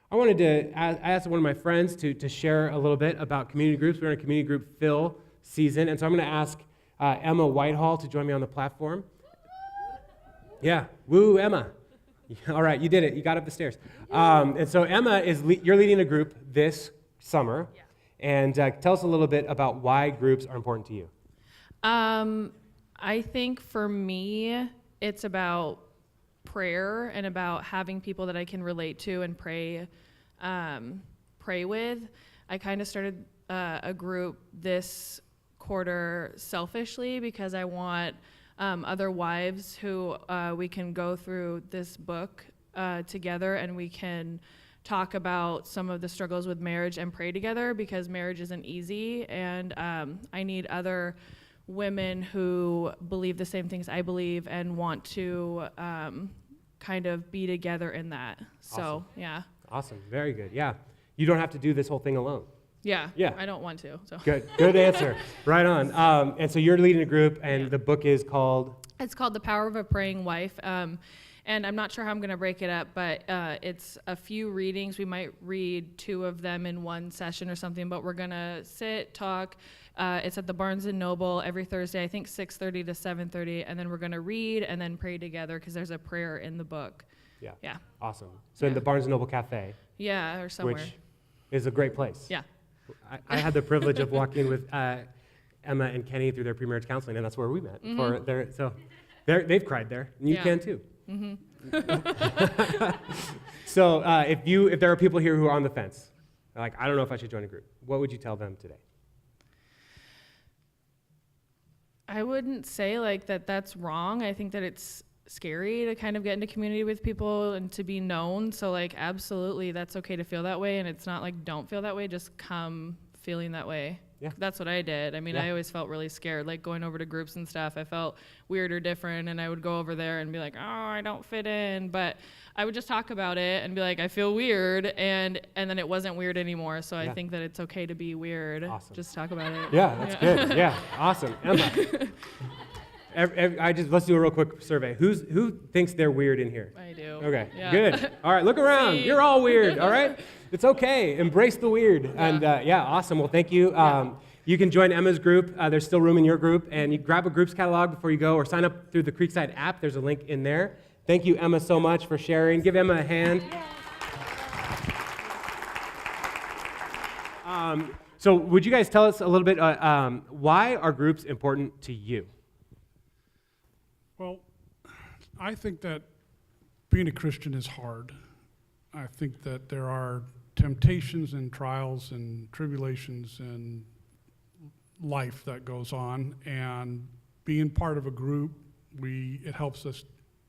I wanted to ask one of my friends to share a little bit about community groups. We're in a community group fill season, and so I'm going to ask Emma Whitehall to join me on the platform. Yeah, woo, Emma. All right, you did it. You got up the stairs. And so Emma, you're leading a group this summer, and tell us a little bit about why groups are important to you. I think for me, it's about prayer and about having people that I can relate to and pray with. I kind of started a group this quarter selfishly because I want other wives who we can go through this book together and we can talk about some of the struggles with marriage and pray together, because marriage isn't easy, and I need other women who believe the same things I believe and want to kind of be together in that. So, Awesome. Yeah. Awesome. Very good. Yeah. You don't have to do this whole thing alone. Yeah. Yeah. I don't want to. So. Good answer. Right on. And so you're leading a group, and the book is called? It's called The Power of a Praying Wife. And I'm not sure how I'm going to break it up, but it's a few readings. We might read 2 of them in one session or something, but we're going to sit, talk. It's at the Barnes & Noble every Thursday, I think 6:30 to 7:30, and then we're going to read and then pray together because there's a prayer in the book. Yeah. Yeah. Awesome. So in the Barnes & Noble Cafe. Yeah, or somewhere. Which is a great place. Yeah. I had the privilege of walking with Emma and Kenny through their pre-marriage counseling, and that's where we met. Mm-hmm. They've cried there, and you can too. Mm-hmm. So if there are people here who are on the fence, like, I don't know if I should join a group, what would you tell them today? I wouldn't say like that's wrong. I think that it's scary to kind of get into community with people and to be known. So like, absolutely, that's okay to feel that way. And it's not like, don't feel that way, just come feeling that way. Yeah. That's what I did. I mean, I always felt really scared, like going over to groups and stuff. I felt weird or different, and I would go over there and be like, oh, I don't fit in. But I would just talk about it and be like, I feel weird, and then it wasn't weird anymore. So I think that it's okay to be weird. Awesome. Just talk about it. Yeah, that's good. Yeah, awesome. Emma, let's do a real quick survey. Who thinks they're weird in here? I do. Okay, Yeah. Good. All right, look around. See? You're all weird, all right? It's okay. Embrace the weird. Yeah. And awesome. Well, thank you. You can join Emma's group. There's still room in your group. And you grab a groups catalog before you go, or sign up through the Creekside app. There's a link in there. Thank you, Emma, so much for sharing. Give Emma a hand. So would you guys tell us a little bit, why are groups important to you? Well, I think that being a Christian is hard. I think that there are temptations and trials and tribulations and life that goes on, and being part of a group, it helps us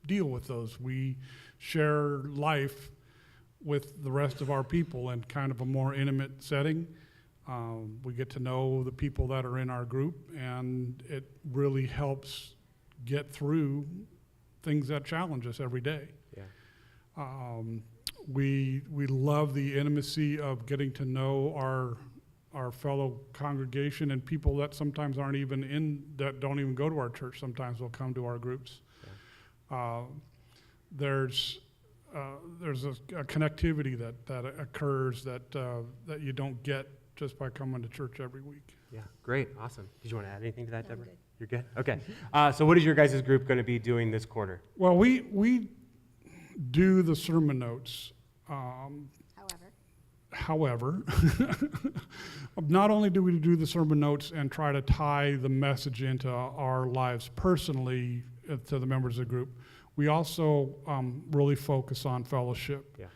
deal with those. We share life with the rest of our people in kind of a more intimate setting. We get to know the people that are in our group, and it really helps get through things that challenge us every day. Yeah. We love the intimacy of getting to know our fellow congregation, and people that sometimes aren't even that don't even go to our church sometimes will come to our groups. Yeah. There's a connectivity that occurs that you don't get just by coming to church every week. Yeah, great, awesome. Did you want to add anything to that, Deborah? You're good? Okay. So what is your guys' group going to be doing this quarter? Well, we do the sermon notes. However, not only do we do the sermon notes and try to tie the message into our lives personally to the members of the group, we also really focus on fellowship. Yeah.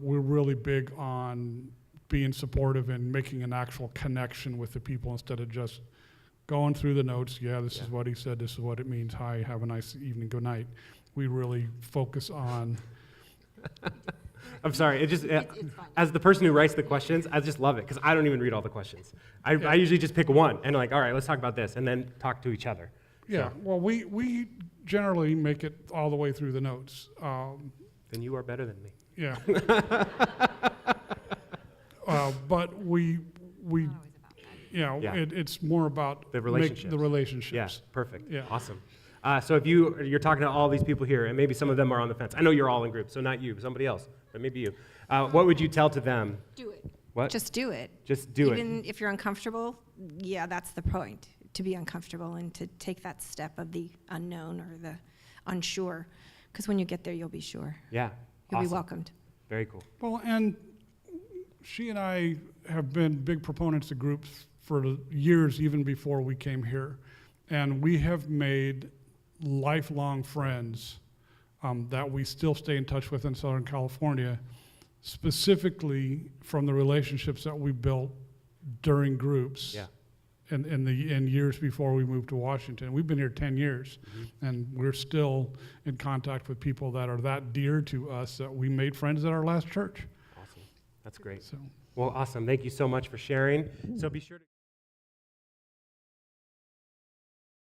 We're really big on being supportive and making an actual connection with the people instead of just going through the notes. Yeah, this is what he said, this is what it means. Hi, have a nice evening, good night. We really focus on... I'm sorry, it's as the person who writes the questions, I just love it, because I don't even read all the questions. I usually just pick one, and like, all right, let's talk about this, and then talk to each other. Yeah, so. Well, we generally make it all the way through the notes. Then you are better than me. Yeah. But it's more about the relationships. The relationships. Yeah, perfect. Yeah. Awesome. So if you're talking to all these people here, and maybe some of them are on the fence. I know you're all in groups, so not you, but somebody else. That may be you. What would you tell to them? Do it. What? Just do it. Just do it. Even if you're uncomfortable, yeah, that's the point, to be uncomfortable and to take that step of the unknown or the unsure. Because when you get there, you'll be sure. Yeah. You'll be Awesome. welcomed. Very cool. Well, and she and I have been big proponents of groups for years, even before we came here. And we have made lifelong friends that we still stay in touch with in Southern California, specifically from the relationships that we built during groups. Yeah. In years before we moved to Washington. We've been here 10 years, and we're still in contact with people that are that dear to us that we made friends at our last church. Awesome. That's great. So. Well, awesome. Thank you so much for sharing. So be sure to